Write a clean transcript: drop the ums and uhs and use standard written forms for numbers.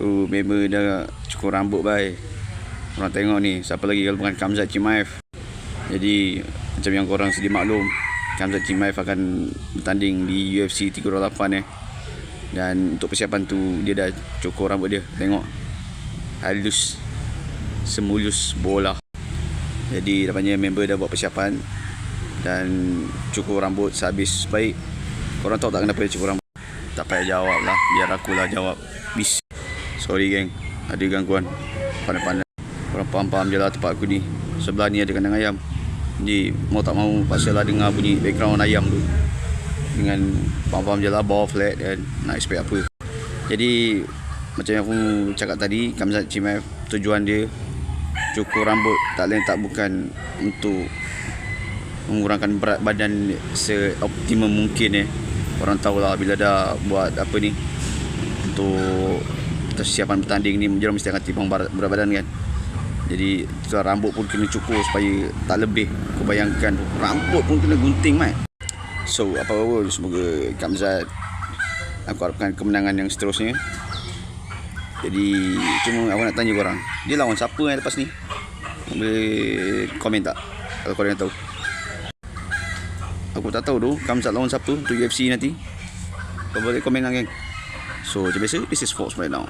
Member dah cukur rambut baik. Korang tengok ni, siapa lagi kalau bukan Khamzat Chimaev. Jadi macam yang korang sedia maklum, Khamzat Chimaev akan bertanding di UFC 328 Dan untuk persiapan tu dia dah cukur rambut dia. Tengok, halus, semulus bola. Jadi dapatnya member dah buat persiapan dan cukur rambut sehabis baik. Korang tahu tak kenapa dia cukur rambut? Tak payah jawab lah, biar akulah jawab. Sorry geng, ada gangguan pandai-pandai. Korang faham-faham je lah tempat aku ni. Sebelah ni ada kandang ayam. Jadi mau tak mau pasal lah dengar bunyi background ayam tu. Dengan faham-faham je lah, bawah flat dan nak expect apa. Jadi macam yang aku cakap tadi, Khamzat Chimaev tujuan dia cukur rambut tak lain tak bukan untuk mengurangkan berat badan seoptimum mungkin. Korang tahulah bila dah buat apa ni, untuk persiapan bertanding ni, dia mesti akan timbang berat badan kan. Jadi rambut pun kena cukur supaya tak lebih. Kau bayangkan rambut pun kena gunting mat. So apa-apa, semoga Khamzat, aku harapkan kemenangan yang seterusnya. Jadi cuma aku nak tanya korang, dia lawan siapa yang lepas ni? Boleh komen tak kalau korang tahu? Aku tak tahu tu Khamzat lawan siapa untuk UFC nanti. Kau boleh komen lah geng. So macam biasa, this is Fox right now.